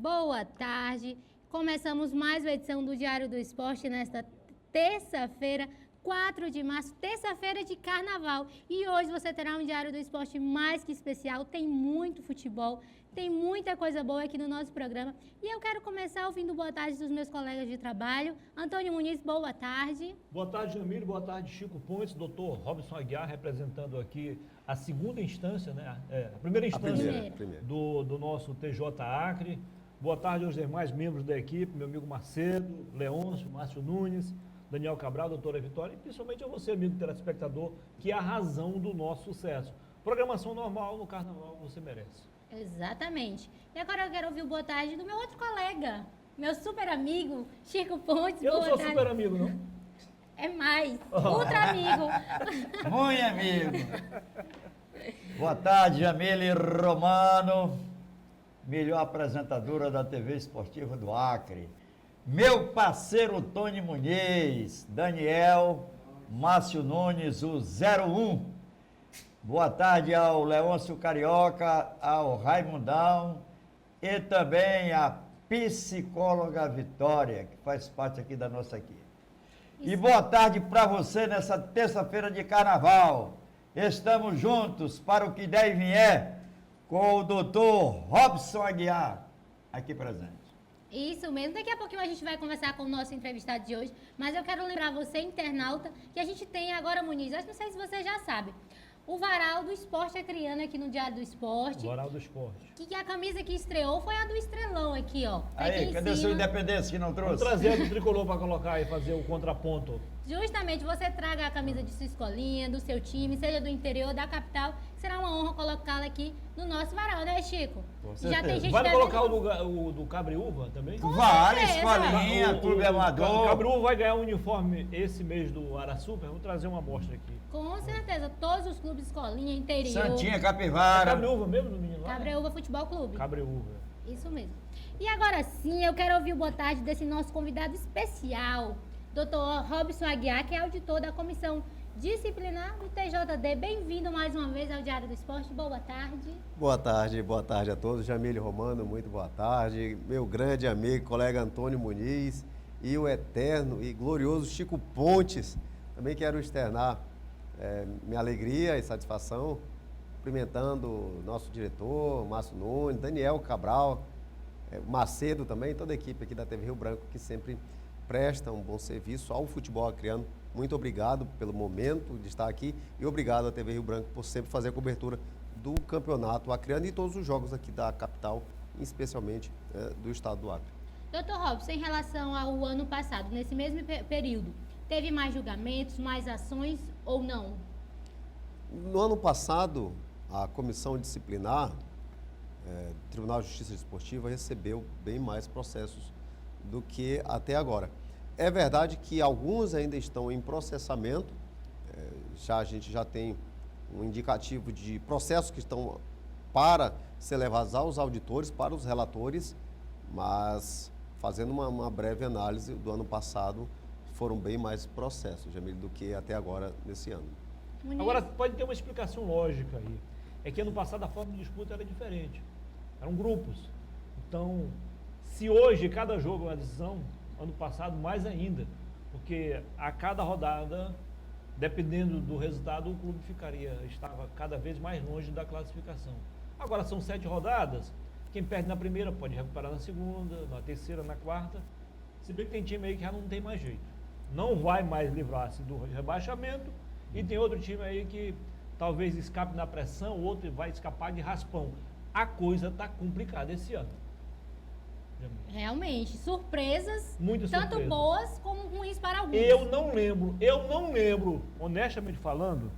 boa tarde. Começamos mais uma edição do Diário do Esporte nesta terça-feira, 4 de março, terça-feira de carnaval. E hoje você terá um Diário do Esporte mais que especial. Tem muito futebol, tem muita coisa boa aqui no nosso programa. E eu quero começar ouvindo boa tarde dos meus colegas de trabalho. Antônio Muniz, boa tarde. Boa tarde, Jamile. Boa tarde, Chico Pontes. Doutor Robson Aguiar, representando aqui a segunda instância, né? A primeira instância do nosso TJ Acre. Boa tarde aos demais membros da equipe, meu amigo Macedo, Leôncio, Márcio Nunes, Daniel Cabral, doutora Vitória, e principalmente a você, amigo telespectador, que é a razão do nosso sucesso. Programação normal no Carnaval você merece. Exatamente. E agora eu quero ouvir o boa tarde do meu outro colega, meu super amigo, Chico Pontes. Eu não sou tarde. super amigo, não. É mais, ultra amigo. Muito amigo. Boa tarde, Jamile Romano, melhor apresentadora da TV Esportiva do Acre. Meu parceiro Tony Muniz, Daniel, Márcio Nunes, o 01. Boa tarde ao Leôncio Carioca, ao Raimundão e também a psicóloga Vitória, que faz parte aqui da nossa equipe. E boa tarde para você nessa terça-feira de carnaval. Estamos juntos para o que der e vier com o doutor Robson Aguiar, aqui presente. Isso mesmo, daqui a pouquinho a gente vai conversar com o nosso entrevistado de hoje, mas eu quero lembrar você, internauta, que a gente tem agora, Muniz, eu não sei se você já sabe, o Varal do Esporte Acreano aqui no Diário do Esporte. O Varal do Esporte. Que a camisa que estreou foi a do Estrelão aqui, ó. Aí, cadê seu Independência que não trouxe? Vamos trazer o tricolor para colocar e fazer o contraponto. Justamente, você traga a camisa de sua escolinha, do seu time, seja do interior, da capital. Será uma honra colocá-la aqui no nosso varal, né, Chico? Já tem gente Vale colocar o do Cabreúva também? Vale, certeza. escolinha, clube amador. O Cabreúva vai ganhar um uniforme esse mês do Araçuper. Vou trazer uma amostra aqui. Com certeza, todos os clubes, escolinha, interior. Santinha, É Capivara. Cabreúva mesmo, no menino lá? Cabreúva Futebol Clube. Cabreúva. Isso mesmo. E agora sim, eu quero ouvir o boa tarde desse nosso convidado especial, Dr. Robson Aguiar, que é auditor da Comissão Disciplinar do TJD. Bem-vindo mais uma vez ao Diário do Esporte. Boa tarde. Boa tarde a todos. Jamile Romano, muito boa tarde. Meu grande amigo, colega Antônio Muniz e o eterno e glorioso Chico Pontes. Também quero externar minha alegria e satisfação, cumprimentando o nosso diretor, Márcio Nunes, Daniel Cabral, Macedo também, toda a equipe aqui da TV Rio Branco que sempre presta um bom serviço ao futebol acreano. Muito obrigado pelo momento de estar aqui e obrigado à TV Rio Branco por sempre fazer a cobertura do campeonato acreano e todos os jogos aqui da capital, especialmente do estado do Acre. Doutor Robson, em relação ao ano passado, nesse mesmo período, teve mais julgamentos, mais ações ou não? No ano passado, a Comissão Disciplinar do Tribunal de Justiça Desportiva recebeu bem mais processos do que até agora. É verdade que alguns ainda estão em processamento, a gente já tem um indicativo de processos que estão para ser levados aos auditores, para os relatores, mas fazendo uma breve análise do ano passado, foram bem mais processos, Jamile, do que até agora nesse ano. Agora, pode ter uma explicação lógica aí. É que ano passado a forma de disputa era diferente. Eram grupos. Então, se hoje cada jogo é uma decisão, ano passado mais ainda. Porque a cada rodada, dependendo do resultado, o clube estava cada vez mais longe da classificação. Agora são 7 rodadas. Quem perde na primeira pode recuperar na segunda, na terceira, na quarta. Se bem que tem time aí que já não tem mais jeito. Não vai mais livrar-se do rebaixamento. E tem outro time aí que talvez escape na pressão, o outro vai escapar de raspão. A coisa está complicada esse ano. Realmente, surpresas, Muitas tanto surpresas. boas como ruins para alguns. Eu não lembro, honestamente falando,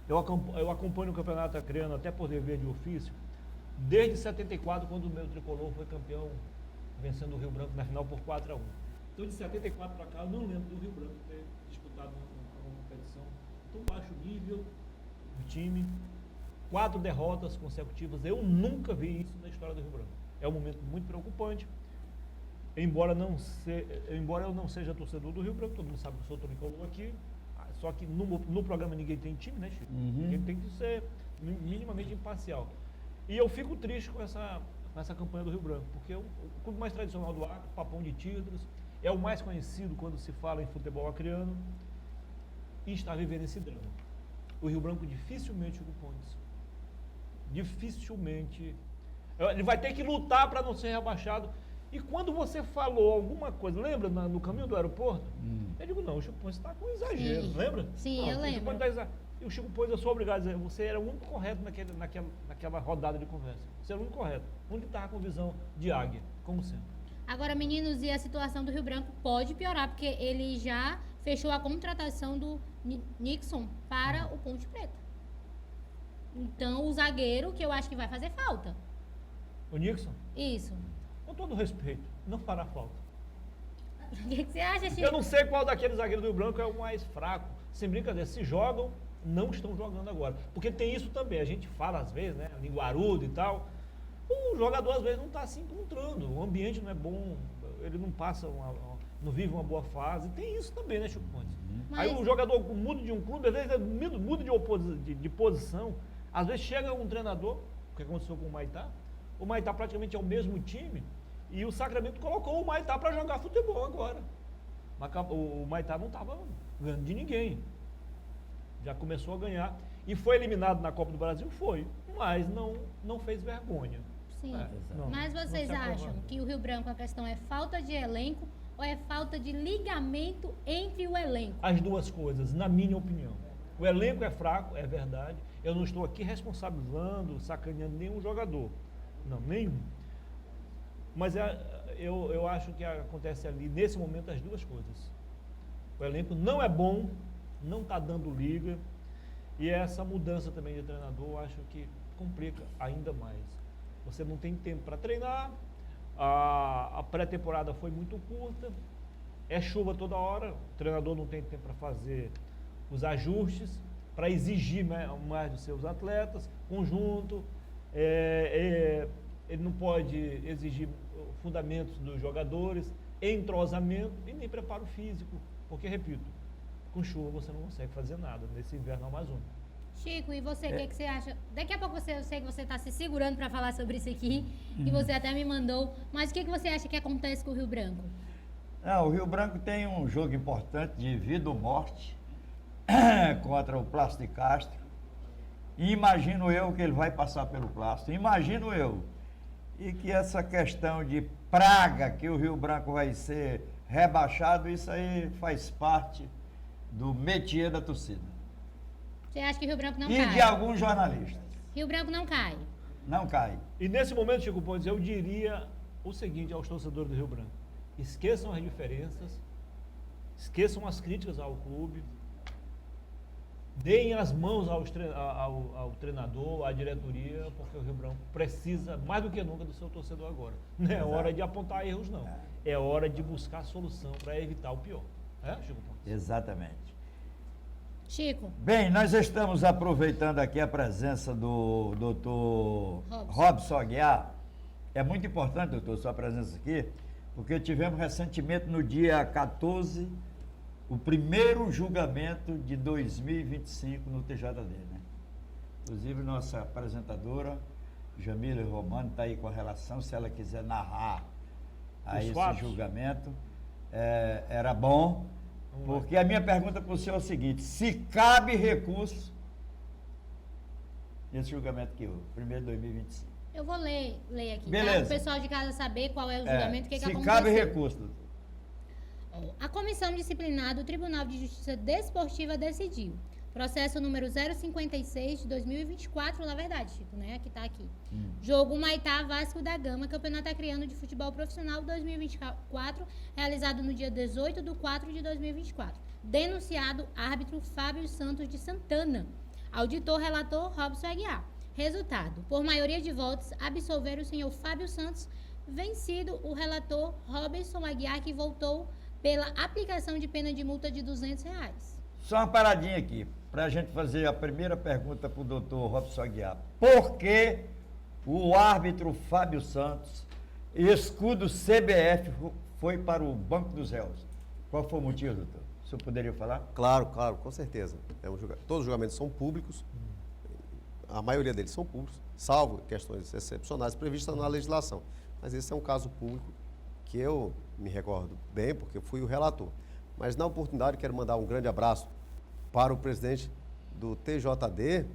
eu acompanho o Campeonato Acreano até por dever de ofício, desde 74, quando o meu tricolor foi campeão, vencendo o Rio Branco na final por 4-1. Então, de 74 para cá, eu não lembro do Rio Branco ter disputado uma competição tão baixo nível do time. 4 derrotas consecutivas, eu nunca vi isso na história do Rio Branco. É um momento muito preocupante. Embora eu não seja torcedor do Rio Branco, todo mundo sabe que eu sou tricolor aqui, só que no programa ninguém tem time, né, Chico? Ninguém tem que ser minimamente imparcial. E eu fico triste com nessa campanha do Rio Branco, porque o clube mais tradicional do Acre, papão de títulos, é o mais conhecido quando se fala em futebol acreano e está vivendo esse drama. O Rio Branco dificilmente o pontos. Dificilmente. Ele vai ter que lutar para não ser rebaixado. E quando você falou alguma coisa, lembra no caminho do aeroporto? Eu digo, não, o Chico Pontes está com exagero, Sim. lembra? Sim, não, eu lembro. E o Chico Pontes, eu sou obrigado a dizer, você era o único correto naquela rodada de conversa. Você era o único correto. O único que estava com visão de águia, como sempre. Agora, meninos, e a situação do Rio Branco pode piorar, porque ele já fechou a contratação do Nixon para o Ponte Preta. Então, o zagueiro, que eu acho que vai fazer falta. O Nixon, Isso. com todo respeito, não fará falta. O que você acha, Chico? Eu não sei qual daqueles zagueiros do Rio Branco é o mais fraco. Sem brincadeira, se jogam, não estão jogando agora. Porque tem isso também, a gente fala às vezes, né, linguarudo e tal. O jogador às vezes não está se encontrando, o ambiente não é bom, ele não passa, não vive uma boa fase. Tem isso também, né, Chico Pontes? Aí o jogador muda de um clube, às vezes muda de posição. Às vezes chega um treinador, o que aconteceu com o Maitá praticamente é o mesmo time, e o Sacramento colocou o Maitá para jogar futebol agora. Mas o Maitá não estava ganhando de ninguém. Já começou a ganhar. E foi eliminado na Copa do Brasil? Foi. Mas não fez vergonha. Sim. Não, Mas vocês não se acham aprovou. que o Rio Branco a questão é falta de elenco ou é falta de ligamento entre o elenco? As duas coisas, na minha opinião. O elenco é fraco, é verdade. Eu não estou aqui responsabilizando, sacaneando nenhum jogador. Não, nenhum. Mas eu acho que acontece ali, nesse momento, as duas coisas. O elenco não é bom, não está dando liga. E essa mudança também de treinador, eu acho que complica ainda mais. Você não tem tempo para treinar, a pré-temporada foi muito curta, é chuva toda hora, o treinador não tem tempo para fazer os ajustes, para exigir mais dos seus atletas, conjunto, ele não pode exigir fundamentos dos jogadores, entrosamento e nem preparo físico, porque, repito, com chuva você não consegue fazer nada nesse inverno amazônico. Chico, e você, o que você acha? Daqui a pouco eu sei que você está se segurando para falar sobre isso aqui, que você até me mandou, mas o que você acha que acontece com o Rio Branco? O Rio Branco tem um jogo importante de vida ou morte contra o Plástico de Castro. E imagino eu que ele vai passar pelo Plástico. Imagino eu. E que essa questão de praga que o Rio Branco vai ser rebaixado, isso aí faz parte do métier da torcida. Você acha que o Rio Branco não E cai? de alguns jornalistas. Rio Branco não cai. Não cai. E nesse momento, Chico Pontes, eu diria o seguinte aos torcedores do Rio Branco: esqueçam as diferenças, esqueçam as críticas ao clube, deem as mãos ao treinador, à diretoria, porque o Rio Branco precisa, mais do que nunca, do seu torcedor agora. Não é hora de apontar erros, não. É hora de buscar solução para evitar o pior. É, Chico Pontes? Exatamente. Chico, Bem, nós estamos aproveitando aqui a presença do doutor Robson Aguiar. É muito importante, doutor, sua presença aqui, porque tivemos recentemente, no dia 14, o primeiro julgamento de 2025 no TJD, né? Inclusive, nossa apresentadora, Jamília Romano, está aí com a relação, se ela quiser narrar a esse fatos. julgamento, era bom. Porque a minha pergunta para o senhor é o seguinte: se cabe recurso nesse julgamento que houve, primeiro de 2025? eu vou ler aqui, Beleza. para o pessoal de casa saber qual é o julgamento, o que se aconteceu. cabe recurso, doutor. A Comissão Disciplinar do Tribunal de Justiça Desportiva decidiu. Processo número 056 de 2024, na verdade, Chico, né? Que está aqui. Jogo Humaitá Vasco da Gama, Campeonato Acreano de Futebol Profissional 2024, realizado no dia 18/4 de 2024. Denunciado, árbitro Fábio Santos de Santana. Auditor, relator Robson Aguiar. Resultado, por maioria de votos, absolver o senhor Fábio Santos, vencido o relator Robson Aguiar, que votou pela aplicação de pena de multa de R$200. Só uma paradinha aqui, para a gente fazer a primeira pergunta para o doutor Robson Aguiar. Por que o árbitro Fábio Santos, escudo CBF, foi para o Banco dos Réus? Qual foi o motivo, doutor? O senhor poderia falar? Claro, com certeza. Todos os julgamentos são públicos, a maioria deles são públicos, salvo questões excepcionais previstas na legislação. Mas esse é um caso público que eu me recordo bem, porque eu fui o relator. Mas, na oportunidade, quero mandar um grande abraço para o presidente do TJD,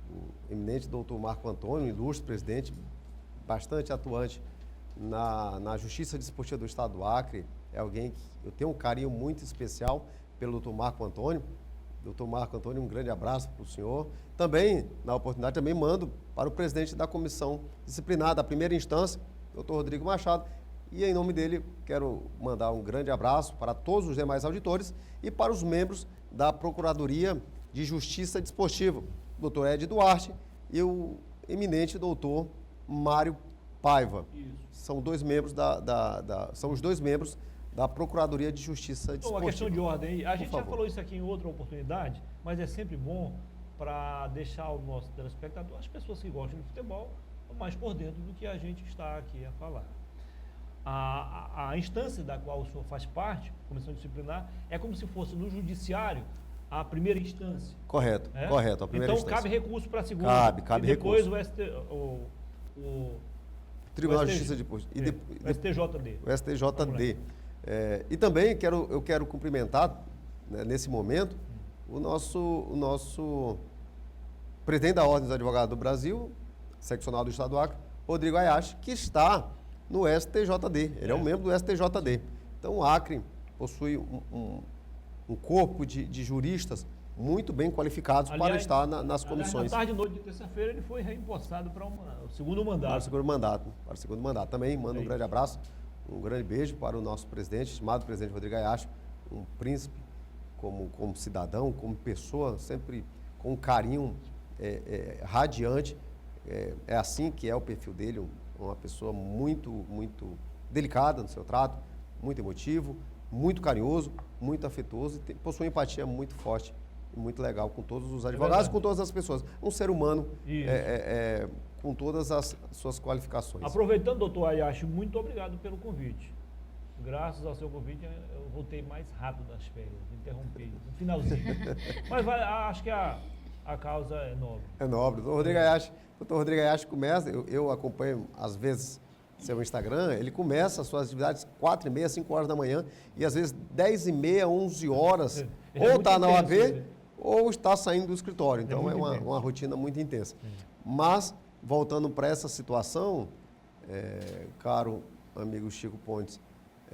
o eminente doutor Marco Antônio, ilustre presidente, bastante atuante na Justiça Desportiva do Estado do Acre. É alguém que eu tenho um carinho muito especial pelo doutor Marco Antônio. Doutor Marco Antônio, um grande abraço para o senhor. Também, na oportunidade, também mando para o presidente da Comissão Disciplinar da primeira instância, doutor Rodrigo Machado, e em nome dele quero mandar um grande abraço para todos os demais auditores e para os membros da Procuradoria de Justiça Desportiva, doutor Ed Duarte e o eminente doutor Mário Paiva. Isso. São dois membros são os dois membros da Procuradoria de Justiça Desportiva. Uma questão de ordem aí. A gente já favor. falou isso aqui em outra oportunidade, mas é sempre bom para deixar o nosso telespectador, as pessoas que gostam de futebol, mais por dentro do que a gente está aqui a falar. A instância da qual o senhor faz parte, Comissão Disciplinar, é como se fosse no judiciário a primeira instância. Correto, né? correto, a primeira então instância. cabe recurso para a segunda. Cabe e depois recurso. o Tribunal de STJ, Justiça Desportiva. o STJD. O STJD. E também eu quero cumprimentar, né, nesse momento, o nosso presidente da Ordem dos Advogados do Brasil, seccional do Estado do Acre, Rodrigo Ayashi, que está no STJD. Ele é um membro do STJD. Então, o Acre possui um corpo de juristas muito bem qualificados para estar nas comissões. Na tarde e noite de terça-feira ele foi reempossado para o segundo mandato. Para o segundo mandato. Também mando um grande abraço, um grande beijo para o nosso presidente, estimado presidente Rodrigo Ayashi, um príncipe como cidadão, como pessoa, sempre com um carinho radiante. É assim que é o perfil dele, uma pessoa muito, muito delicada no seu trato, muito emotivo, muito carinhoso, muito afetuoso e possui uma empatia muito forte e muito legal com todos os advogados, com todas as pessoas. Um ser humano com todas as suas qualificações. Aproveitando, doutor Ayashi, muito obrigado pelo convite. Graças ao seu convite, eu voltei mais rápido das férias, interrompi no finalzinho. Mas acho que a causa é nobre. É nobre. Doutor Rodrigo Ayashi começa, eu acompanho às vezes seu Instagram, ele começa as suas atividades 4h30, 5 horas da manhã e às vezes 10h30, 11 horas, ou está na OAB ou está saindo do escritório. Então é uma rotina muito intensa. Mas, voltando para essa situação, caro amigo Chico Pontes,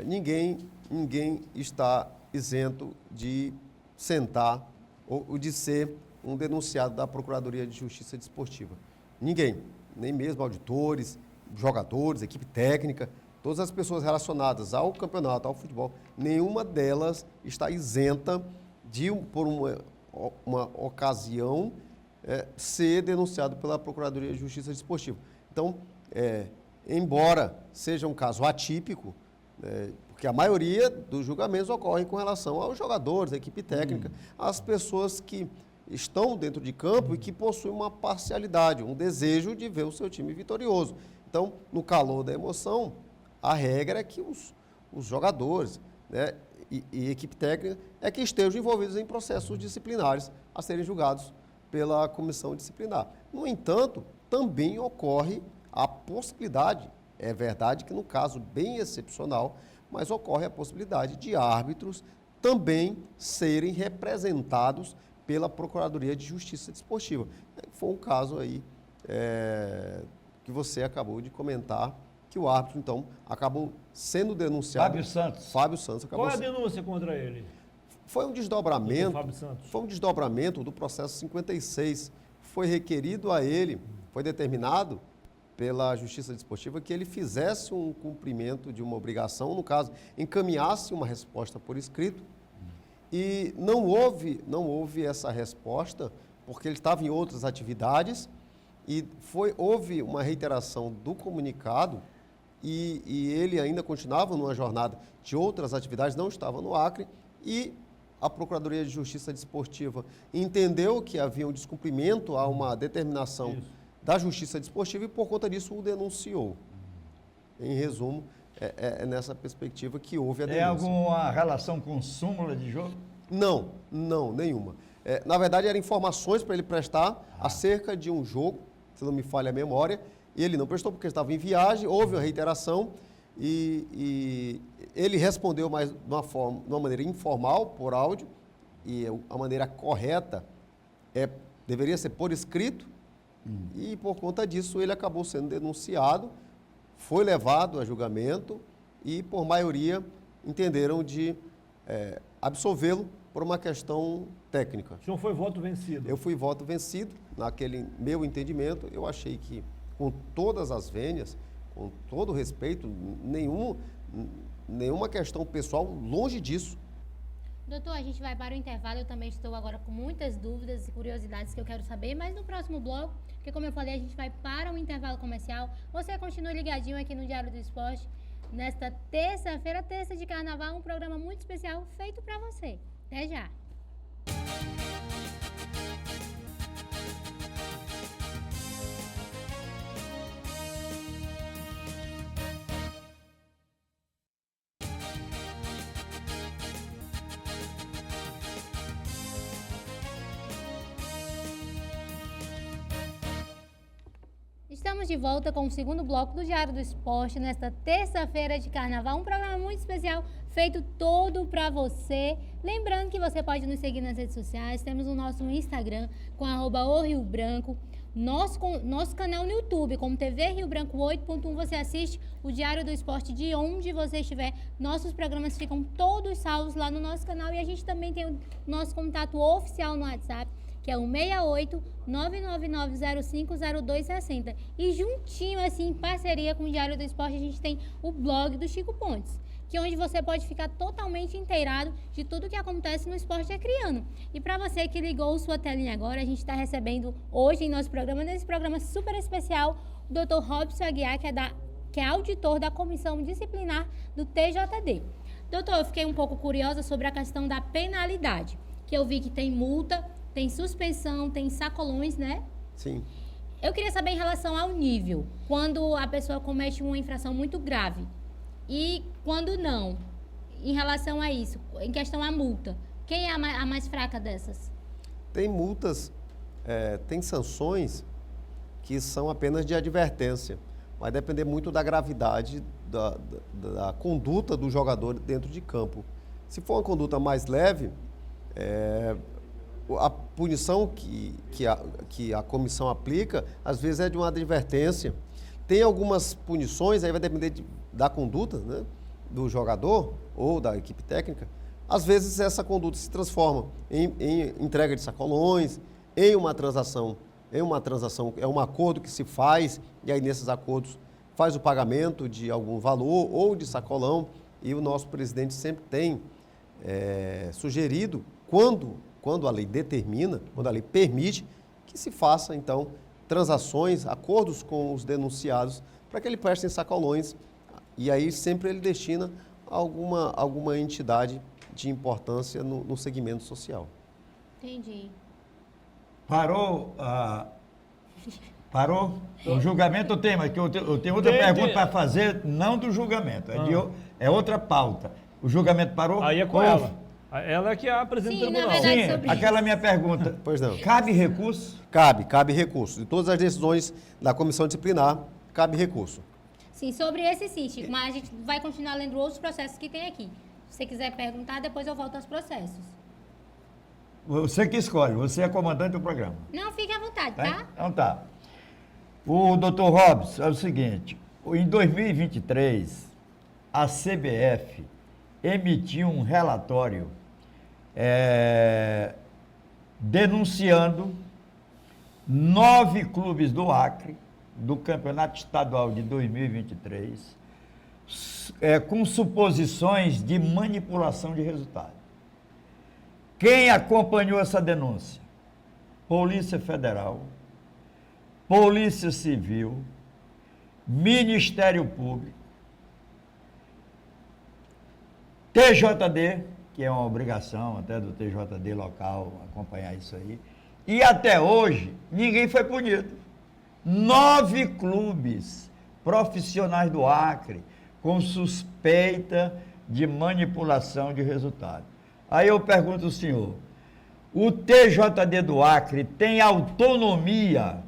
ninguém está isento de sentar ou de ser um denunciado da Procuradoria de Justiça Desportiva. Ninguém, nem mesmo auditores, jogadores, equipe técnica, todas as pessoas relacionadas ao campeonato, ao futebol, nenhuma delas está isenta de, por uma ocasião, ser denunciado pela Procuradoria de Justiça Desportiva. Então, embora seja um caso atípico, porque a maioria dos julgamentos ocorrem com relação aos jogadores, à equipe técnica, às pessoas que estão dentro de campo e que possuem uma parcialidade, um desejo de ver o seu time vitorioso. Então, no calor da emoção, a regra é que os jogadores, né, e equipe técnica é que estejam envolvidos em processos disciplinares a serem julgados pela comissão disciplinar. No entanto, também ocorre a possibilidade, é verdade que no caso bem excepcional, mas ocorre a possibilidade de árbitros também serem representados pela Procuradoria de Justiça Desportiva. Foi um caso aí que você acabou de comentar, que o árbitro, então, acabou sendo denunciado. Fábio Santos. Qual é a denúncia contra ele? Foi um desdobramento. Fábio Santos. Foi um desdobramento do processo 56. Foi requerido a ele, foi determinado pela Justiça Desportiva que ele fizesse um cumprimento de uma obrigação, no caso, encaminhasse uma resposta por escrito. E não houve essa resposta, porque ele estava em outras atividades, e houve uma reiteração do comunicado, e ele ainda continuava numa jornada de outras atividades, não estava no Acre, e a Procuradoria de Justiça Desportiva entendeu que havia um descumprimento a uma determinação da Justiça Desportiva e, por conta disso, o denunciou. Em resumo, é nessa perspectiva que houve a denúncia. Tem alguma relação com súmula de jogo? Não, nenhuma. Na verdade, eram informações para ele prestar acerca de um jogo, se não me falha a memória, e ele não prestou porque estava em viagem, houve uma reiteração e ele respondeu mais de uma maneira informal, por áudio, e a maneira correta deveria ser por escrito, e por conta disso ele acabou sendo denunciado, foi levado a julgamento e, por maioria, entenderam de absolvê-lo por uma questão técnica. O senhor foi voto vencido. Eu fui voto vencido, naquele meu entendimento. Eu achei que, com todas as vênias, com todo o respeito, nenhuma questão pessoal, longe disso. Doutor, a gente vai para o intervalo. Eu também estou agora com muitas dúvidas e curiosidades que eu quero saber, mas no próximo bloco, porque como eu falei, a gente vai para um intervalo comercial. Você continue ligadinho aqui no Diário do Esporte. Nesta terça-feira, terça de carnaval, um programa muito especial feito para você. Até já! Estamos de volta com o segundo bloco do Diário do Esporte, nesta terça-feira de carnaval, um programa muito especial, feito todo para você. Lembrando que você pode nos seguir nas redes sociais, temos o nosso Instagram, com @ORioBranco, nosso canal no YouTube, como TV Rio Branco 8.1, você assiste o Diário do Esporte de onde você estiver. Nossos programas ficam todos salvos lá no nosso canal e a gente também tem o nosso contato oficial no WhatsApp, que é o 68-999050260. E juntinho, assim, em parceria com o Diário do Esporte, a gente tem o blog do Chico Pontes, que é onde você pode ficar totalmente inteirado de tudo que acontece no esporte acriano. E para você que ligou sua telinha agora, a gente está recebendo hoje em nosso programa, nesse programa super especial, o Dr. Robson Aguiar, que é auditor da Comissão Disciplinar do TJD. Doutor, eu fiquei um pouco curiosa sobre a questão da penalidade, que eu vi que tem multa, tem suspensão, tem sacolões, né? Sim. Eu queria saber em relação ao nível, quando a pessoa comete uma infração muito grave e quando não, em relação a isso, em questão à multa, quem é a mais fraca dessas? Tem multas, tem sanções que são apenas de advertência. Vai depender muito da gravidade da conduta do jogador dentro de campo. Se for uma conduta mais leve, a punição que a comissão aplica, às vezes é de uma advertência. Tem algumas punições, aí vai depender da conduta, né, do jogador ou da equipe técnica. Às vezes essa conduta se transforma em entrega de sacolões, em uma transação, é um acordo que se faz, e aí nesses acordos faz o pagamento de algum valor ou de sacolão, e o nosso presidente sempre tem sugerido, quando a lei determina, quando a lei permite, que se faça, então, transações, acordos com os denunciados, para que ele prestem sacolões, e aí sempre ele destina alguma entidade de importância no segmento social. Entendi. Parou? Parou? O julgamento tem, mas que eu tenho outra pergunta para fazer, não do julgamento, é outra pauta. O julgamento parou? Aí é com ela. Ela é que apresenta o Sim, na tribunal. verdade, Sim, sobre aquela isso. minha pergunta. Pois não. Cabe recurso? Cabe recurso. De todas as decisões da comissão disciplinar, cabe recurso. Sim, sobre esse sim, Chico, mas a gente vai continuar lendo outros processos que tem aqui. Se você quiser perguntar, depois eu volto aos processos. Você que escolhe, você é comandante do programa. Não, fique à vontade, Tá? tá? Então tá. O doutor Robson, é o seguinte, em 2023, a CBF emitiu um relatório denunciando 9 clubes do Acre, do Campeonato Estadual de 2023, com suposições de manipulação de resultado. Quem acompanhou essa denúncia? Polícia Federal, Polícia Civil, Ministério Público, TJD, que é uma obrigação até do TJD local acompanhar isso aí, e até hoje ninguém foi punido. 9 clubes profissionais do Acre com suspeita de manipulação de resultado. Aí eu pergunto ao senhor, o TJD do Acre tem autonomia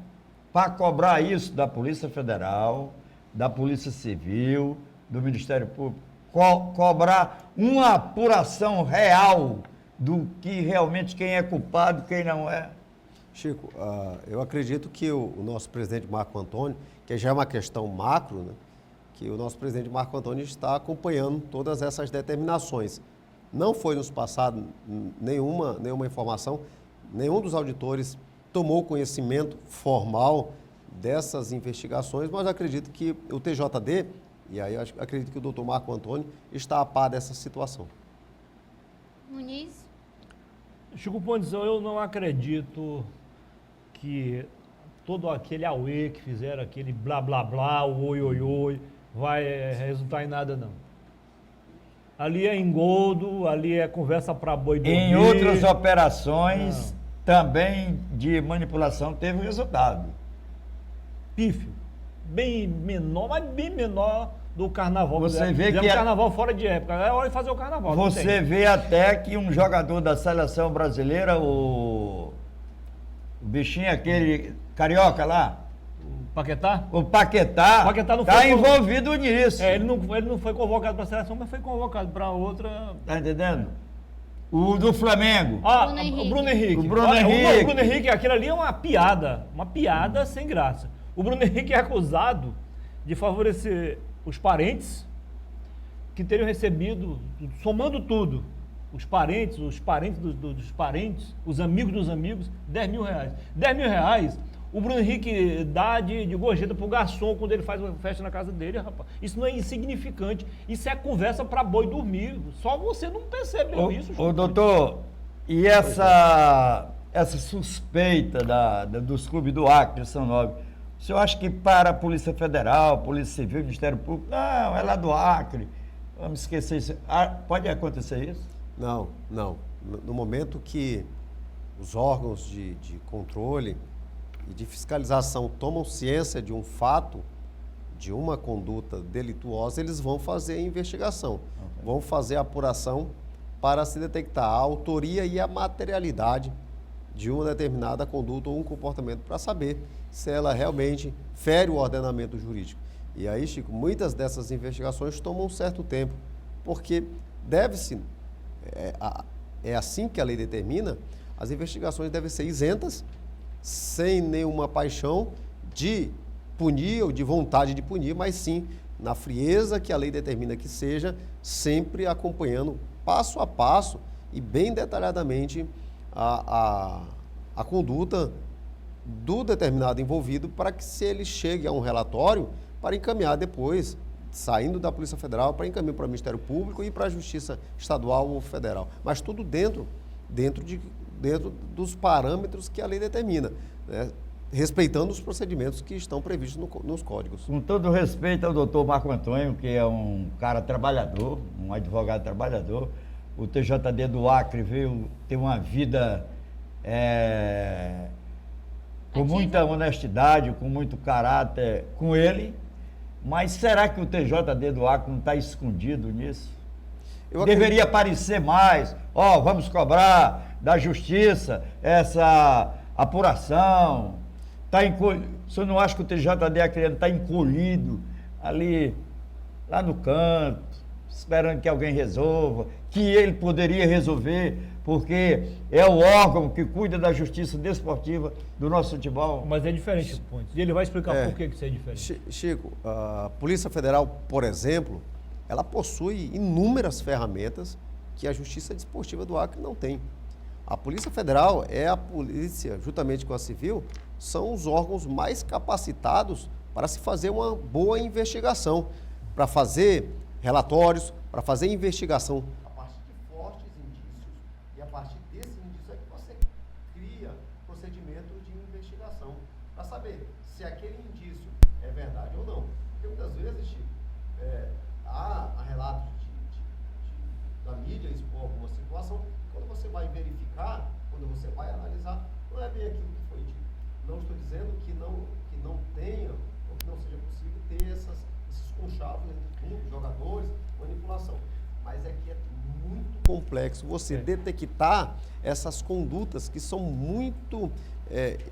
para cobrar isso da Polícia Federal, da Polícia Civil, do Ministério Público, cobrar uma apuração real do que realmente quem é culpado, quem não é. Chico, eu acredito que o nosso presidente Marco Antônio, que já é uma questão macro, né, que o nosso presidente Marco Antônio está acompanhando todas essas determinações. Não foi nos passado nenhuma informação, nenhum dos auditores tomou conhecimento formal dessas investigações, mas acredito que o TJD, e aí acredito que o doutor Marco Antônio está a par dessa situação. Muniz? Chico Pontes, eu não acredito que todo aquele auê que fizeram, aquele blá blá blá, o oi oi oi, vai resultar em nada não. Ali é engodo, ali é conversa para boi dormir. Em outras operações, também de manipulação, teve resultado. Pífio. Bem menor, mas bem menor do carnaval. Você vê que o carnaval fora de época. É hora de fazer o carnaval. Você vê até que um jogador da seleção brasileira, o bichinho aquele carioca lá, Paquetá? o Paquetá, Paquetá não está foi envolvido nisso. Ele não foi convocado para a seleção, mas foi convocado para outra. Tá entendendo? O do Flamengo. Bruno Henrique. O Bruno Henrique. O Bruno Olha, Henrique. O Bruno Henrique, aquilo ali é uma piada sem graça. O Bruno Henrique é acusado de favorecer os parentes que teriam recebido, somando tudo, os parentes dos parentes, os amigos dos amigos, 10 mil reais. 10 mil reais, o Bruno Henrique dá de gorjeta pro garçom quando ele faz uma festa na casa dele, rapaz. Isso não é insignificante, isso é conversa para boi dormir. Só você não percebeu isso, Ô, doutor, e essa suspeita dos clubes do Acre, de São Nobre, o senhor acha que para a Polícia Federal, Polícia Civil, Ministério Público, não, é lá do Acre, vamos esquecer isso. Pode acontecer isso? Não. No momento que os órgãos de controle e de fiscalização tomam ciência de um fato, de uma conduta delituosa, eles vão fazer a investigação, vão fazer a apuração para se detectar a autoria e a materialidade de uma determinada conduta ou um comportamento para saber se ela realmente fere o ordenamento jurídico. E aí, Chico, muitas dessas investigações tomam um certo tempo, porque deve-se, é assim que a lei determina, as investigações devem ser isentas, sem nenhuma paixão de punir ou de vontade de punir, mas sim na frieza que a lei determina que seja, sempre acompanhando passo a passo e bem detalhadamente a conduta do determinado envolvido para que, se ele chegue a um relatório, para encaminhar depois, saindo da Polícia Federal, para encaminhar para o Ministério Público e para a Justiça Estadual ou Federal. Mas tudo dentro dos parâmetros que a lei determina, né? Respeitando os procedimentos que estão previstos nos códigos. Com todo respeito ao doutor Marco Antônio, que é um cara trabalhador, um advogado trabalhador, o TJD do Acre veio ter uma vida com muita honestidade, com muito caráter com ele, mas será que o TJD do Acre não está escondido nisso? Deveria aparecer mais, vamos cobrar da justiça essa apuração. O senhor não acha que o TJD acreano está encolhido ali, lá no canto, esperando que alguém resolva, que ele poderia resolver, porque é o órgão que cuida da justiça desportiva do nosso futebol? Mas é diferente, Pontes. E ele vai explicar por que isso é diferente. Chico, a Polícia Federal, por exemplo, ela possui inúmeras ferramentas que a Justiça Desportiva do Acre não tem. A Polícia Federal é a polícia, juntamente com a Civil, são os órgãos mais capacitados para se fazer uma boa investigação, para fazer relatórios, para fazer investigação. A partir de fortes indícios, e a partir desses indícios é que você cria procedimento de investigação, para saber se aquele indício é verdade ou não. Porque muitas vezes, Chico, há relatos da mídia expor alguma situação, quando você vai verificar, quando você vai analisar, não é bem aquilo que foi dito. Não estou dizendo que não tenha, ou que não seja possível ter esses conchavos entre clubes, jogadores, manipulação. mas é que é muito complexo você detectar essas condutas que são muito,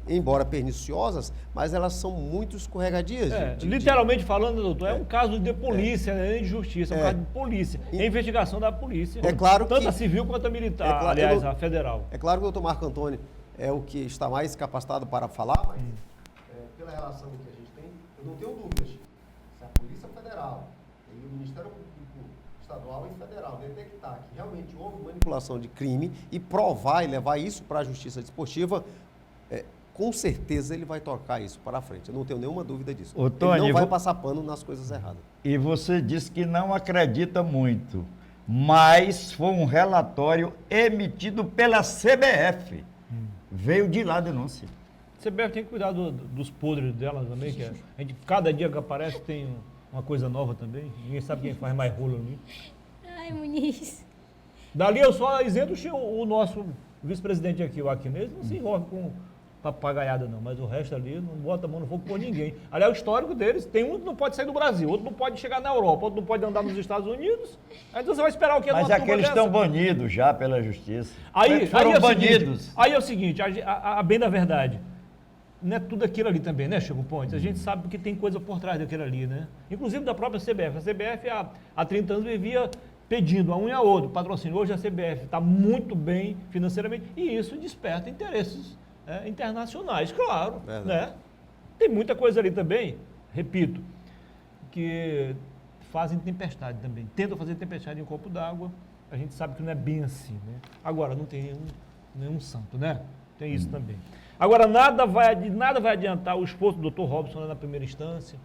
embora perniciosas, mas elas são muito escorregadias. Literalmente falando, doutor, é um caso de polícia, não é de justiça, é um caso de polícia. É investigação da polícia. É claro tanto que, a civil quanto a militar, aliás, a federal. É claro que o doutor Marco Antônio é o que está mais capacitado para falar, mas pela relação que a gente tem, eu não tenho dúvidas. Se a Polícia Federal e o Ministério Público Estadual e Federal detectar que realmente houve manipulação de crime e provar e levar isso para a Justiça Desportiva, com certeza ele vai tocar isso para frente. Eu não tenho nenhuma dúvida disso. Ô, Tony, ele não vai passar pano nas coisas erradas. E você disse que não acredita muito, mas foi um relatório emitido pela CBF. Veio de lá a denúncia. A CBF tem que cuidar dos podres dela também, que a gente, cada dia que aparece tem uma coisa nova também. Ninguém sabe quem faz mais rolo ali. Ai, Muniz. Dali eu só isento o nosso vice-presidente aqui, o Aquinês, não se envolve com papagaiada não, mas o resto ali não bota a mão no fogo por ninguém. Aliás, o histórico deles, tem um que não pode sair do Brasil, outro não pode chegar na Europa, outro não pode andar nos Estados Unidos. Aí você vai esperar o que? Mas aqueles estão banidos já pela justiça. Aí foram é banidos. Aí é o seguinte, a bem da verdade, não é tudo aquilo ali também, né, Chico Pontes? A gente sabe que tem coisa por trás daquilo ali, né? Inclusive da própria CBF. A CBF há 30 anos vivia pedindo a um e a outro patrocínio. Hoje a CBF está muito bem financeiramente e isso desperta interesses internacionais, claro. Né? Tem muita coisa ali também, repito, que fazem tempestade também. Tentam fazer tempestade em um copo d'água. A gente sabe que não é bem assim, né? Agora, não tem nenhum santo, né? Tem isso também. Agora, nada vai adiantar o esforço do Dr. Robson na primeira instância,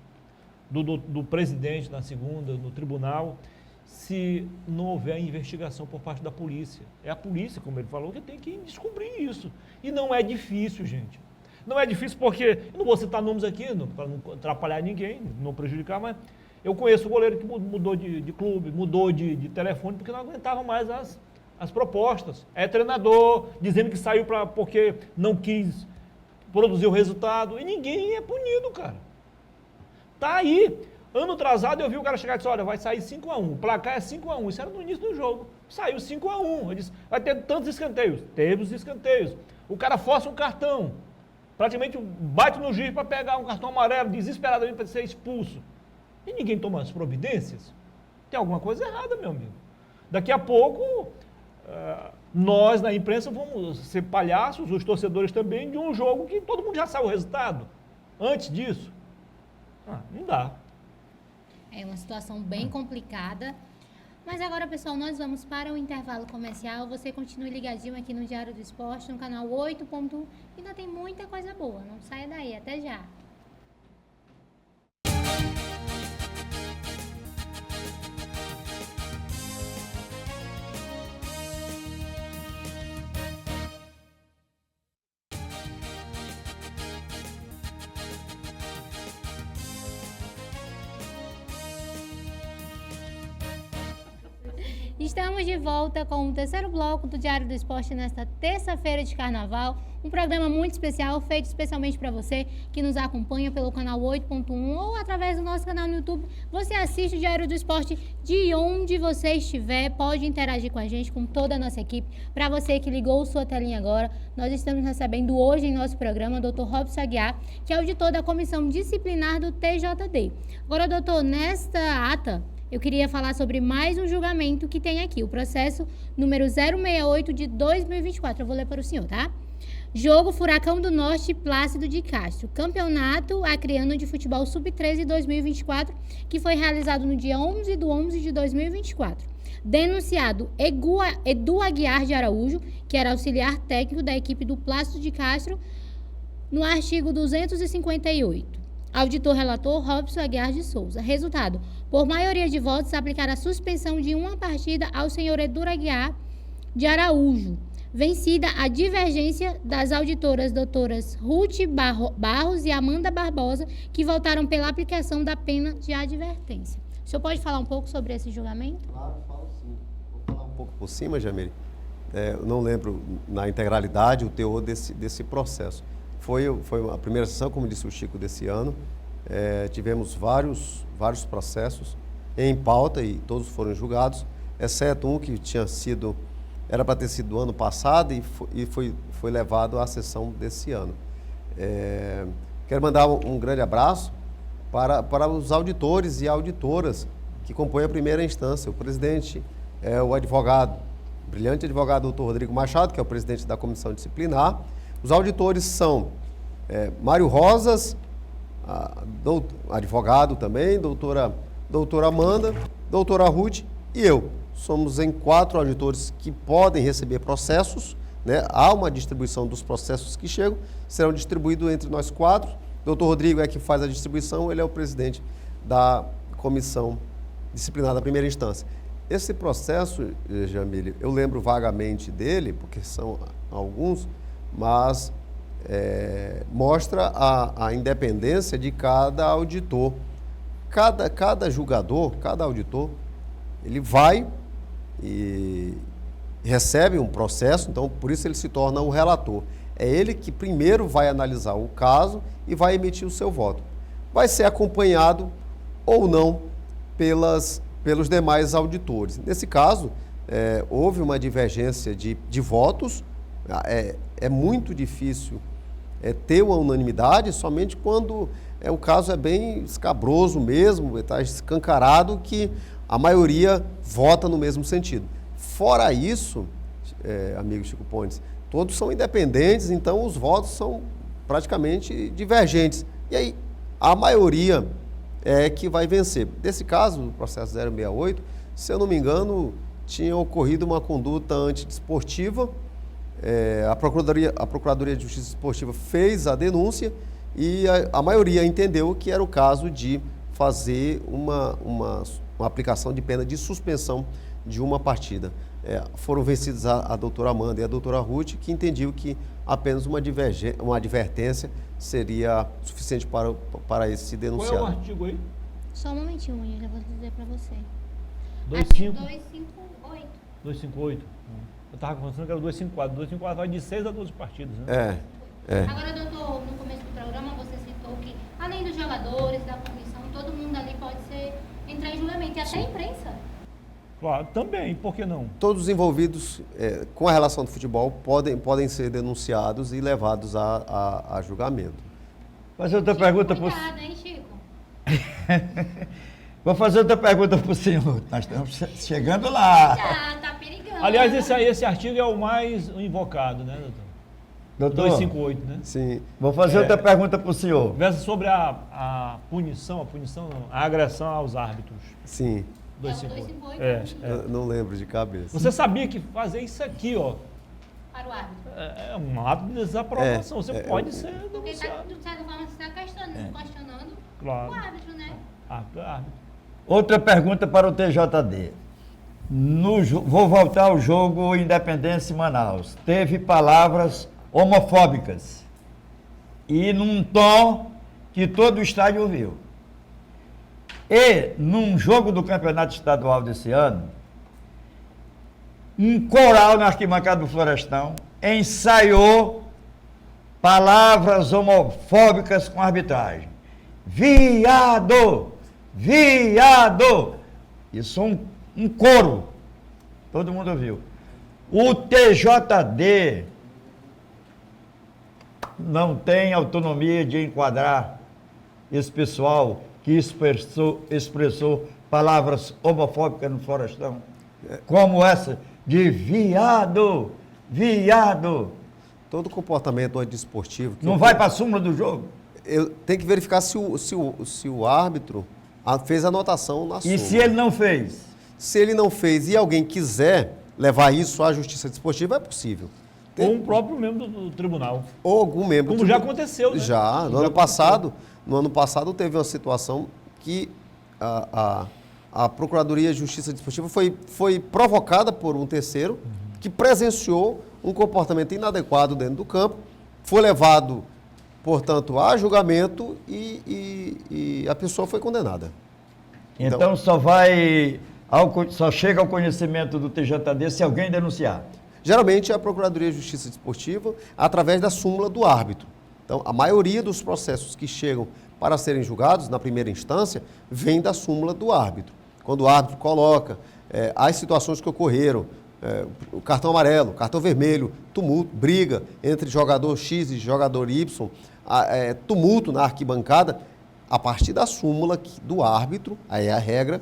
do presidente na segunda, no tribunal, se não houver investigação por parte da polícia. É a polícia, como ele falou, que tem que descobrir isso. E não é difícil, gente. Não é difícil porque, eu não vou citar nomes aqui, para não atrapalhar ninguém, não prejudicar, mas eu conheço o goleiro que mudou de clube, mudou de telefone, porque não aguentava mais as propostas. É treinador dizendo que saiu porque não quis produzir o resultado, e ninguém é punido, cara. Tá aí. Ano atrasado eu vi o cara chegar e disse, olha, vai sair 5-1, o placar é 5-1, isso era no início do jogo. Saiu 5-1, eu disse, vai ter tantos escanteios. Teve os escanteios. O cara força um cartão, praticamente bate no juiz para pegar um cartão amarelo, desesperadamente para ser expulso. E ninguém toma as providências. Tem alguma coisa errada, meu amigo. Daqui a pouco, nós na imprensa vamos ser palhaços, os torcedores também, de um jogo que todo mundo já sabe o resultado. Antes disso, não dá. É uma situação bem complicada. Mas agora, pessoal, nós vamos para o intervalo comercial. Você continue ligadinho aqui no Diário do Esporte, no canal 8.1. Ainda tem muita coisa boa. Não saia daí. Até já. Estamos de volta com o terceiro bloco do Diário do Esporte nesta terça-feira de carnaval. Um programa muito especial, feito especialmente para você que nos acompanha pelo canal 8.1 ou através do nosso canal no YouTube. Você assiste o Diário do Esporte de onde você estiver, pode interagir com a gente, com toda a nossa equipe. Para você que ligou sua telinha agora, nós estamos recebendo hoje em nosso programa o Dr. Robson Aguiar, que é auditor da Comissão Disciplinar do TJD. Agora, doutor, nesta ata, eu queria falar sobre mais um julgamento que tem aqui, o processo número 068 de 2024. Eu vou ler para o senhor, tá? Jogo Furacão do Norte Plácido de Castro, Campeonato Acreano de Futebol Sub-13 2024, que foi realizado no dia 11/11 de 2024. Denunciado Edu Aguiar de Araújo, que era auxiliar técnico da equipe do Plácido de Castro, no artigo 258. Auditor relator Robson Aguiar de Souza. Resultado: por maioria de votos, aplicar a suspensão de uma partida ao senhor Edu Aguiar de Araújo. Vencida a divergência das auditoras doutoras Ruth Barros e Amanda Barbosa, que votaram pela aplicação da pena de advertência. O senhor pode falar um pouco sobre esse julgamento? Claro, falo sim. Vou falar um pouco por cima, Jamile. Eu não lembro na integralidade o teor desse processo. Foi a primeira sessão, como disse o Chico, desse ano. Tivemos vários processos em pauta e todos foram julgados. exceto um que era para ter sido do ano passado e foi levado à sessão desse ano. Quero mandar um grande abraço para os auditores e auditoras que compõem a primeira instância. O presidente é o brilhante advogado doutor Rodrigo Machado, que é o presidente da comissão disciplinar. Os auditores são Mário Rosas, advogado também, doutora Amanda, doutora Ruth e eu. Somos em 4 auditores que podem receber processos, né? Há uma distribuição dos processos que chegam, serão distribuídos entre nós 4. Doutor Rodrigo é que faz a distribuição, ele é o presidente da comissão disciplinar da primeira instância. Esse processo, Jamílio, eu lembro vagamente dele, porque são alguns, mas mostra a independência de cada auditor. Cada julgador, cada auditor, ele vai e recebe um processo, então por isso ele se torna o relator. É ele que primeiro vai analisar o caso e vai emitir o seu voto. Vai ser acompanhado ou não pelos demais auditores. Nesse caso, houve uma divergência de votos. É muito difícil ter uma unanimidade somente quando o caso é bem escabroso mesmo, está escancarado que a maioria vota no mesmo sentido. Fora isso, amigo Chico Pontes, todos são independentes, então os votos são praticamente divergentes. E aí, a maioria é que vai vencer. Nesse caso, o processo 068, se eu não me engano, tinha ocorrido uma conduta antidesportiva. A Procuradoria de Justiça Esportiva fez a denúncia e a maioria entendeu que era o caso de fazer uma aplicação de pena de suspensão de uma partida. Foram vencidos a doutora Amanda e a doutora Ruth, que entendiam que apenas uma advertência seria suficiente para esse denunciado. Qual é o artigo aí? Só um momentinho, eu já vou dizer para você. 25? 258. 258. Eu estava pensando que era o 254. 254 vai de 6 a 12 partidos, né? Agora, doutor, no começo do programa você citou que, além dos jogadores, da comissão, todo mundo ali pode entrar em julgamento, e até a imprensa. Claro, também, por que não? Todos os envolvidos com a relação do futebol podem ser denunciados e levados a julgamento. Fazer outra pergunta para Cuidado, hein, Chico? Vou fazer outra pergunta para o senhor. Nós estamos chegando lá. Já, tá perigando. Aliás, esse artigo é o mais invocado, né, doutor? Doutor, 258, né? Sim. vou fazer outra pergunta para o senhor. Versa sobre a punição não, a agressão aos árbitros. Sim. 258. 258. Eu não lembro de cabeça. Você sabia que fazer isso aqui, ó, Para o árbitro. é um ato de desaprovação. Você pode ser Porque, denunciado. de certa forma, você está questionando Claro. o árbitro, né? Árbitro. Outra pergunta para o TJD. Vou voltar ao jogo Independência e Manaus. Teve palavras homofóbicas e num tom que todo o estádio ouviu. E num jogo do Campeonato Estadual desse ano, um coral na arquibancada do Florestão ensaiou palavras homofóbicas com a arbitragem. Viado! Viado! Isso um coro. Todo mundo ouviu. O TJD não tem autonomia de enquadrar esse pessoal que expressou palavras homofóbicas no Florestão, como essa de viado, viado. Todo comportamento antidesportivo... Não vai para a súmula do jogo? Tem que verificar se o árbitro fez a anotação na súmula. E se ele não fez? Se ele não fez e alguém quiser levar isso à justiça desportiva, é possível. Ou um próprio membro do tribunal. Ou algum membro... Como já aconteceu, né? Já. No ano passado teve uma situação que a Procuradoria de Justiça Desportiva foi provocada por um terceiro que presenciou um comportamento inadequado dentro do campo, foi levado, portanto, a julgamento e a pessoa foi condenada. Então só chega ao conhecimento do TJD se alguém denunciar. Geralmente é a Procuradoria de Justiça Desportiva através da súmula do árbitro. Então, a maioria dos processos que chegam para serem julgados na primeira instância vem da súmula do árbitro. Quando o árbitro coloca as situações que ocorreram, o cartão amarelo, cartão vermelho, tumulto, briga entre jogador X e jogador Y, tumulto na arquibancada, a partir da súmula do árbitro, aí é a regra,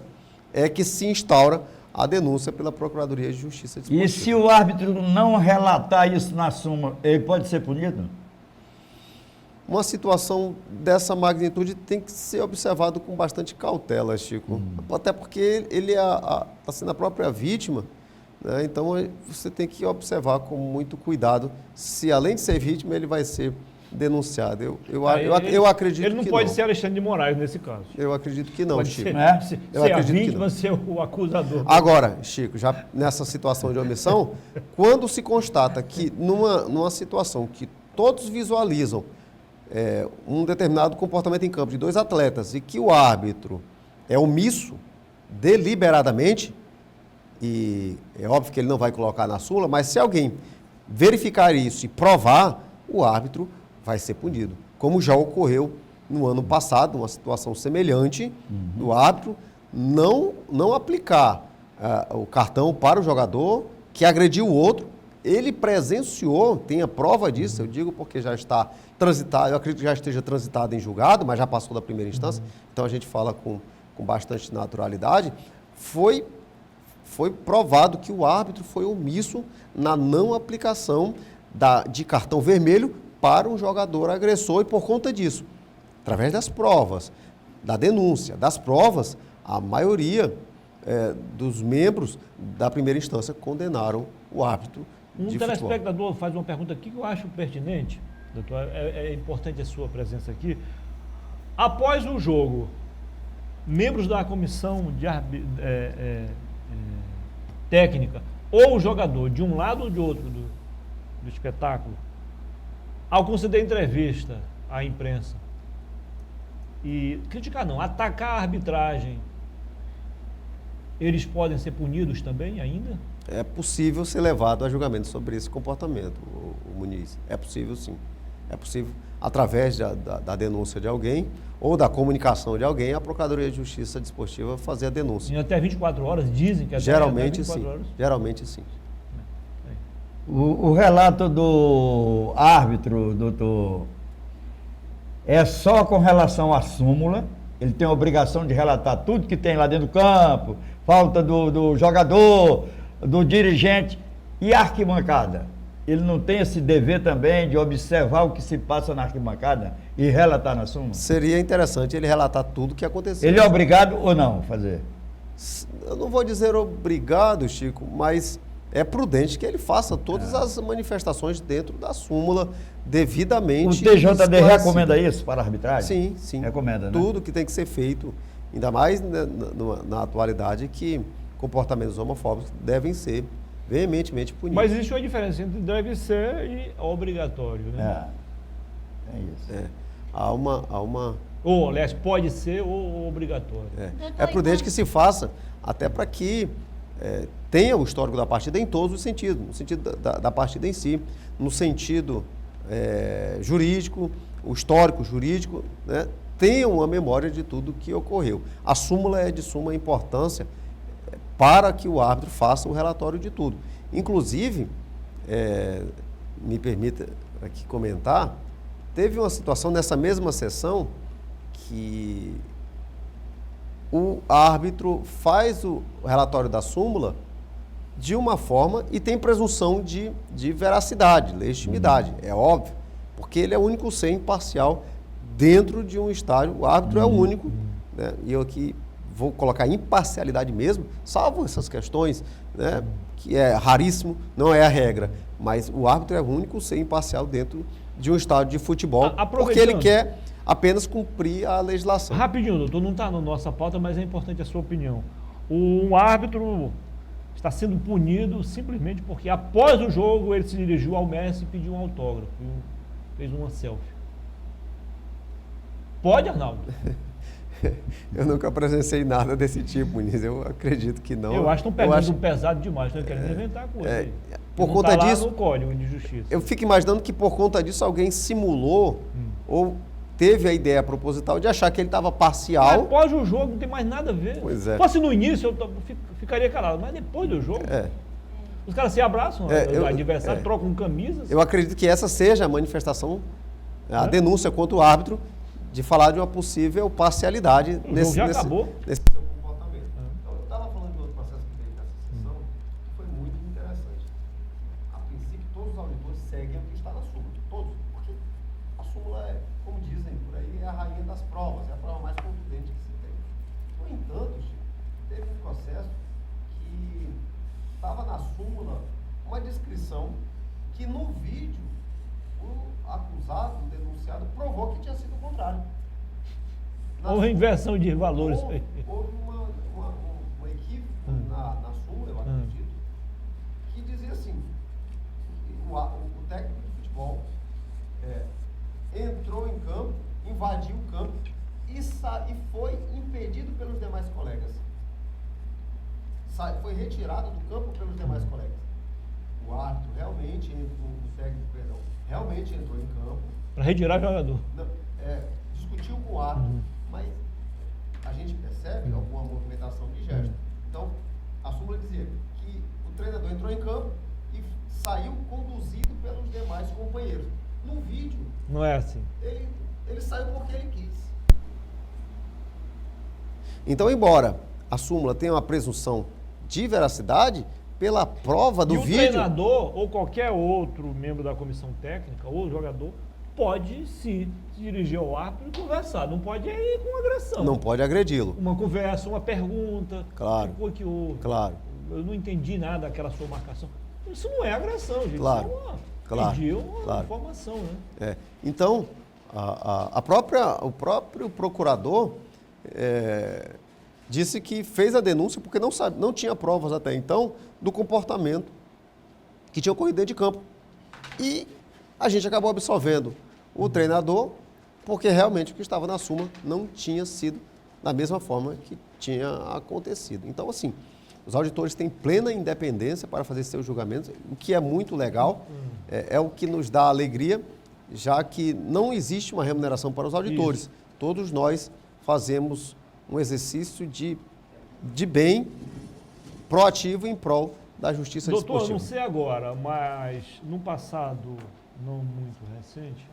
é que se instaura a denúncia pela Procuradoria de Justiça Desportiva. E se o árbitro não relatar isso na súmula, ele pode ser punido? Uma situação dessa magnitude tem que ser observado com bastante cautela, Chico. Até porque ele está sendo a própria vítima, né? Então você tem que observar com muito cuidado se, além de ser vítima, ele vai ser denunciado. Eu acredito que não. Ele não pode ser Alexandre de Moraes nesse caso. Eu acredito que não, Pode Chico. ser a vítima, ser o acusador. Agora, Chico, já nessa situação de omissão, quando se constata que numa situação que todos visualizam um determinado comportamento em campo de dois atletas e que o árbitro é omisso deliberadamente, e é óbvio que ele não vai colocar na súmula, mas se alguém verificar isso e provar, o árbitro vai ser punido. Como já ocorreu no ano passado, uma situação semelhante, do árbitro não aplicar o cartão para o jogador que agrediu o outro. Ele presenciou, tem a prova disso, eu digo porque já está transitado, eu acredito que já esteja transitado em julgado, mas já passou da primeira instância, então a gente fala com bastante naturalidade. Foi provado que o árbitro foi omisso na não aplicação de cartão vermelho para um jogador agressor, e por conta disso, através das provas, da denúncia, das provas, a maioria dos membros da primeira instância condenaram o árbitro. Um telespectador faz uma pergunta aqui que eu acho pertinente, doutor, é importante a sua presença aqui. Após o jogo, membros da comissão de técnica ou o jogador, de um lado ou de outro do espetáculo, ao conceder entrevista à imprensa e criticar não, atacar a arbitragem, eles podem ser punidos também ainda? É possível ser levado a julgamento sobre esse comportamento, o Muniz. É possível, sim. É possível, através da denúncia de alguém ou da comunicação de alguém, a Procuradoria de Justiça Desportiva fazer a denúncia. Em até 24 horas, dizem que até geralmente 24 sim. horas. Geralmente sim. O relato do árbitro, doutor, é só com relação à súmula. Ele tem a obrigação de relatar tudo que tem lá dentro do campo, falta do jogador, do dirigente e a arquibancada. Ele não tem esse dever também de observar o que se passa na arquibancada e relatar na súmula? Seria interessante ele relatar tudo o que aconteceu. Ele é obrigado ou não a fazer? Eu não vou dizer obrigado, Chico, mas é prudente que ele faça todas as manifestações dentro da súmula devidamente. O TJD recomenda isso para a arbitragem? Sim, sim. Recomenda, né? Tudo que tem que ser feito, ainda mais na atualidade, que comportamentos homofóbicos devem ser veementemente punidos. Mas existe uma diferença entre deve ser e obrigatório, né? É isso. Há uma Ou, aliás, pode ser ou obrigatório. É prudente que se faça, até para que tenha o histórico da partida em todos os sentidos, no sentido da partida em si, no sentido jurídico, o histórico jurídico, né? Tenha uma memória de tudo que ocorreu. A súmula é de suma importância para que o árbitro faça um relatório de tudo. Inclusive, me permita aqui comentar, teve uma situação nessa mesma sessão que o árbitro faz o relatório da súmula de uma forma e tem presunção de veracidade, legitimidade, é óbvio, porque ele é o único ser imparcial dentro de um estádio, o árbitro é o único, né? E eu aqui vou colocar imparcialidade mesmo, salvo essas questões, né? Que é raríssimo, não é a regra, mas o árbitro é o único ser imparcial dentro de um estádio de futebol, porque ele quer apenas cumprir a legislação. Rapidinho, doutor, não está na nossa pauta, mas é importante a sua opinião. Um árbitro está sendo punido simplesmente porque após o jogo ele se dirigiu ao Messi e pediu um autógrafo, fez uma selfie. Pode, Arnaldo? Eu nunca presenciei nada desse tipo, Muniz. Eu acredito que não. Eu acho que estão pegando pesado demais, estão querendo inventar coisa. Por conta disso, no Código de Justiça. Eu fico imaginando que por conta disso alguém simulou ou teve a ideia proposital de achar que ele estava parcial. Após o jogo não tem mais nada a ver. Pois é. Se fosse no início, eu ficaria calado, mas depois do jogo, os caras se abraçam, o adversário trocam camisas. Eu acredito que essa seja a manifestação, a denúncia contra o árbitro, de falar de uma possível parcialidade nesse jogo já acabou. Nesse seu comportamento. Então, eu estava falando de outro processo que teve nessa sessão, que foi muito interessante. A princípio, todos os auditores seguem o que está na súmula. Todos. Porque a súmula é, como dizem por aí, é a rainha das provas, é a prova mais contundente que se tem. No entanto, Chico, teve um processo que estava na súmula uma descrição que no vídeo o acusado, o denunciado, provou que tinha sido o contrário. Uma inversão de valores. Houve um equívoco na súmula, eu acredito, que dizia assim, o técnico de futebol entrou em campo, invadiu o campo e foi impedido pelos demais colegas. Foi retirado do campo pelos demais colegas. O árbitro realmente entrou, realmente entrou em campo. Para retirar o jogador. Não, discutiu com o árbitro, mas a gente percebe alguma movimentação de gesto. Então, a súmula dizia que o treinador entrou em campo e saiu conduzido pelos demais companheiros. No vídeo, não é assim. Ele saiu porque ele quis. Então, embora a súmula tenha uma presunção de veracidade, pela prova do vídeo... o treinador ou qualquer outro membro da comissão técnica ou jogador pode sim se dirigir ao árbitro e conversar. Não pode ir com agressão. Não pode agredi-lo. Uma conversa, uma pergunta. Claro. O que houve? Claro. Eu não entendi nada daquela sua marcação. Isso não é agressão, gente. Claro. Isso é pediu uma informação, né? Então, o próprio procurador disse que fez a denúncia porque não tinha provas até então do comportamento que tinha ocorrido dentro de campo. E a gente acabou absolvendo o treinador porque realmente o que estava na súmula não tinha sido da mesma forma que tinha acontecido. Então, assim, os auditores têm plena independência para fazer seus julgamentos, o que é muito legal, é o que nos dá alegria, já que não existe uma remuneração para os auditores. Isso. Todos nós fazemos um exercício de bem proativo em prol da justiça desportiva. Doutor, não sei agora, mas no passado não muito recente,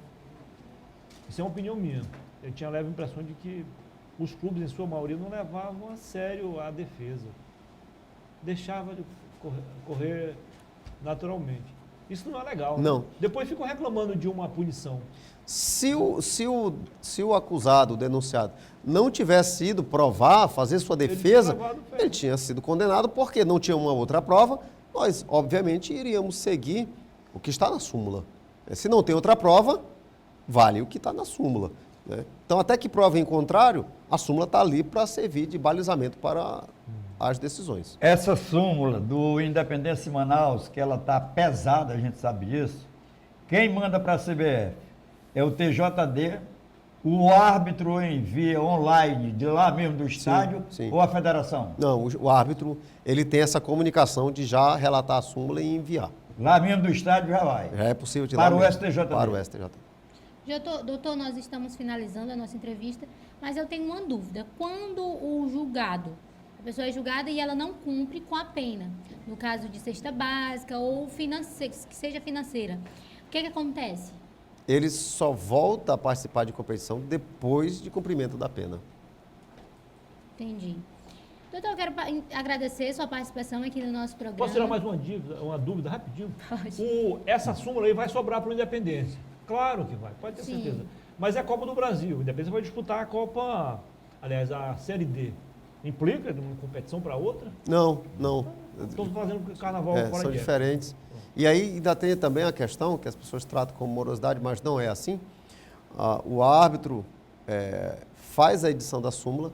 isso é uma opinião minha, eu tinha a leve impressão de que os clubes, em sua maioria, não levavam a sério a defesa. Deixava de correr naturalmente. Isso não é legal. Não. Né? Depois ficam reclamando de uma punição. Se o acusado, o denunciado, não tivesse ido provar, fazer sua defesa, ele tinha sido condenado porque não tinha uma outra prova, nós, obviamente, iríamos seguir o que está na súmula. Se não tem outra prova, vale o que está na súmula. Né? Então, até que prova em contrário, a súmula está ali para servir de balizamento para as decisões. Essa súmula do Independência e Manaus, que ela está pesada, a gente sabe disso, quem manda para a CBF é o TJD, o árbitro envia online de lá mesmo do estádio, sim. Ou a federação? Não, o árbitro ele tem essa comunicação de já relatar a súmula e enviar. Lá mesmo do estádio já vai? Já é possível de para lá o mesmo. STJD? Para o STJD. Doutor, nós estamos finalizando a nossa entrevista, mas eu tenho uma dúvida. Quando o julgado, a pessoa é julgada e ela não cumpre com a pena, no caso de cesta básica ou que seja financeira, o que acontece? Ele só volta a participar de competição depois de cumprimento da pena. Entendi. Doutor, eu quero agradecer sua participação aqui no nosso programa. Posso tirar mais uma dúvida rapidinho? Pode. Essa súmula aí vai sobrar para o Independência. Claro que vai, pode ter certeza. Mas é a Copa do Brasil. O Independência vai disputar a Copa, aliás, a Série D. Implica de uma competição para outra? Não. Estão fazendo carnaval fora são de diferentes. E aí ainda tem também a questão que as pessoas tratam como morosidade, mas não é assim. O árbitro faz a edição da súmula,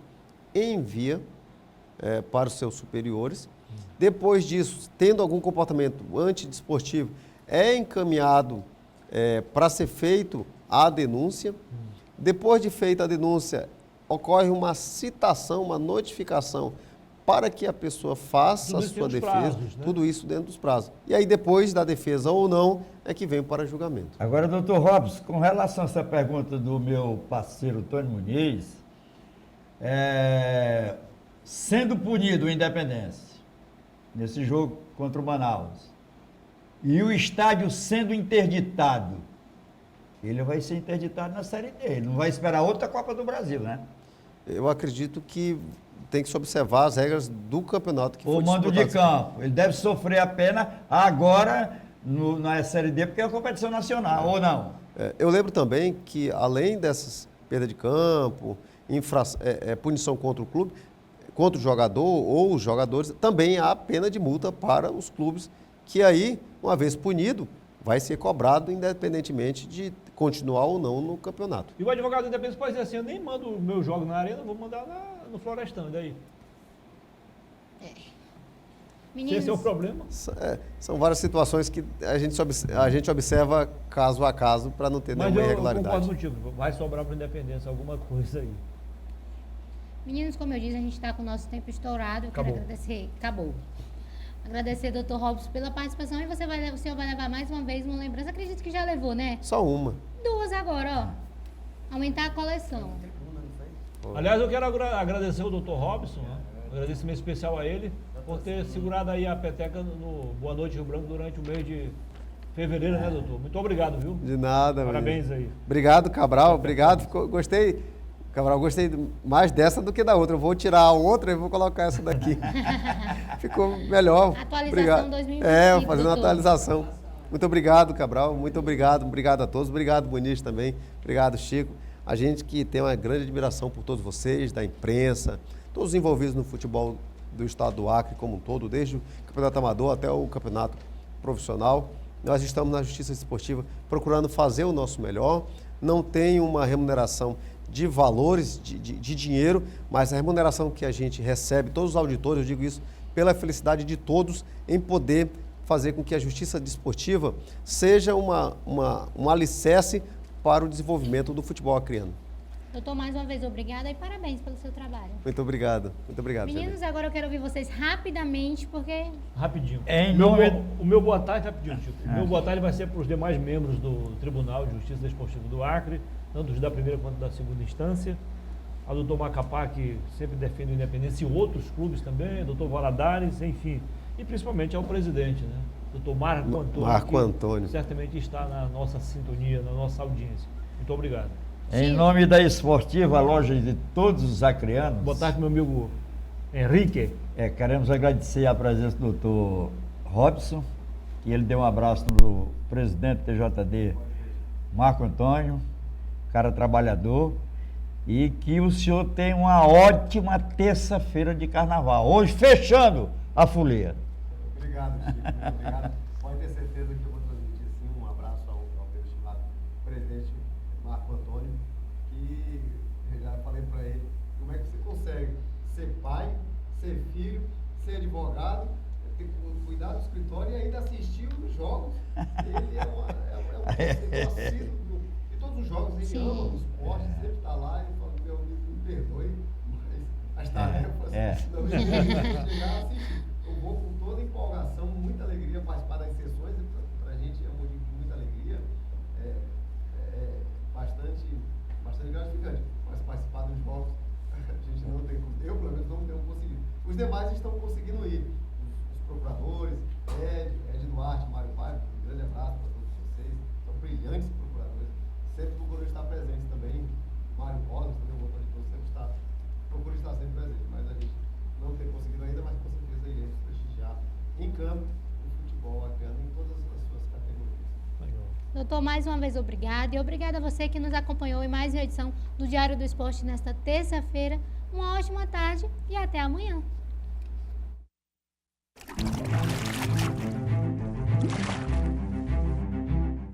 envia para os seus superiores. Depois disso, tendo algum comportamento antidesportivo, é encaminhado para ser feito a denúncia. Depois de feita a denúncia, ocorre uma citação, uma notificação para que a pessoa faça Tudo a isso sua dentro dos defesa, prazos, né? tudo isso dentro dos prazos. E aí, depois da defesa ou não, é que vem para julgamento. Agora, doutor Robson, com relação a essa pergunta do meu parceiro Tony Muniz, sendo punido o Independência nesse jogo contra o Manaus e o estádio sendo interditado, ele vai ser interditado na Série D, ele não vai esperar outra Copa do Brasil, né? Eu acredito que tem que se observar as regras do campeonato que O foi mando de disputado. campo, ele deve sofrer a pena agora na Série D, porque é a competição nacional, ou não? Eu lembro também que, além dessas perdas de campo, punição contra o clube, contra o jogador ou os jogadores, também há pena de multa para os clubes, que aí, uma vez punido, vai ser cobrado independentemente de continuar ou não no campeonato. E o advogado independente pode dizer assim, eu nem mando o meu jogo na arena, vou mandar no Florestão, e daí? Meninos, Esse é o problema. São várias situações que a gente observa caso a caso para não ter Mas nenhuma eu irregularidade. concordo contigo, vai sobrar para a Independência alguma coisa aí. meninos, como eu disse, a gente está com o nosso tempo estourado. Eu quero Acabou. agradecer. Acabou. Agradecer, doutor Robson, pela participação. E o senhor vai levar mais uma vez uma lembrança. Acredito que já levou, né? Só uma. 2 agora, ó. Aumentar a coleção. Aliás, eu quero agradecer o Dr. Robson, né? Um agradecimento especial a ele, por ter segurado aí a peteca no Boa Noite Rio Branco durante o mês de fevereiro, né, doutor? Muito obrigado, viu? De nada. Parabéns menino. aí. Obrigado, Cabral. Obrigado. Gostei. Cabral, gostei mais dessa do que da outra. Eu vou tirar a outra e vou colocar essa daqui. Ficou melhor. Atualização Obrigado. 2025, Fazendo uma doutor. atualização. Muito obrigado, Cabral. Muito obrigado. Obrigado a todos. Obrigado, Muniz, também. Obrigado, Chico. A gente que tem uma grande admiração por todos vocês, da imprensa, todos os envolvidos no futebol do estado do Acre como um todo, desde o campeonato amador até o campeonato profissional. Nós estamos na Justiça Desportiva procurando fazer o nosso melhor. Não tem uma remuneração de valores, de dinheiro, mas a remuneração que a gente recebe, todos os auditores, eu digo isso pela felicidade de todos, em poder fazer com que a Justiça Desportiva seja um alicerce para o desenvolvimento do futebol acreano. Doutor, mais uma vez, obrigada e parabéns pelo seu trabalho. Muito obrigado. Muito obrigado, Meninos, agora eu quero ouvir vocês rapidamente, porque Rapidinho. Em O meu nome- bo- O meu boa tarde, rapidinho, Chico. O meu boa tarde vai ser para os demais membros do Tribunal de Justiça Desportiva do Acre, tanto os da primeira quanto da segunda instância. A doutor Macapá, que sempre defende a independência, e outros clubes também, doutor Valadares, enfim. E principalmente ao presidente, né? Doutor Marco Antônio. Marco que Antônio. certamente está na nossa sintonia, na nossa audiência. Muito obrigado. Em nome da Esportiva, a loja de todos os acreanos, Boa tarde, meu amigo Henrique. queremos agradecer a presença do doutor Robson, que ele deu um abraço no presidente do TJD, Marco Antônio, cara trabalhador, e que o senhor tenha uma ótima terça-feira de carnaval. Hoje, fechando a folia. Obrigado, Chico. Muito obrigado. Pode ter certeza que eu vou transmitir sim um abraço ao meu estimado presidente Marco Antônio, que eu já falei para ele como é que você consegue ser pai, ser filho, ser advogado, ter que cuidar do escritório e ainda assistir os jogos. Ele é um torcedor assíduo de todos os jogos, ele Sim. ama o esporte, sempre está lá e fala, meu amigo, me perdoe, mas as tarefas não me deixam chegar a assistir. Eu vou com toda empolgação, muita alegria participar das sessões, para a gente é um motivo de muita alegria, bastante gratificante, mas participar dos jogos a gente não tem, eu pelo menos não tenho conseguido. Os demais estão conseguindo ir, os procuradores, Ed Duarte, Mário Paiva, um grande abraço para todos vocês, são brilhantes procuradores, sempre procuram estar presentes também, Mário Rosa, também um outro de todos, procura estar sempre presente, mas a gente não tem conseguido ainda, mas com certeza iremos prestigiar em campo o futebol acreano em todas as suas categorias. Legal. doutor, mais uma vez, obrigada. E obrigada a você que nos acompanhou em mais uma edição do Diário do Esporte nesta terça-feira. Uma ótima tarde e até amanhã.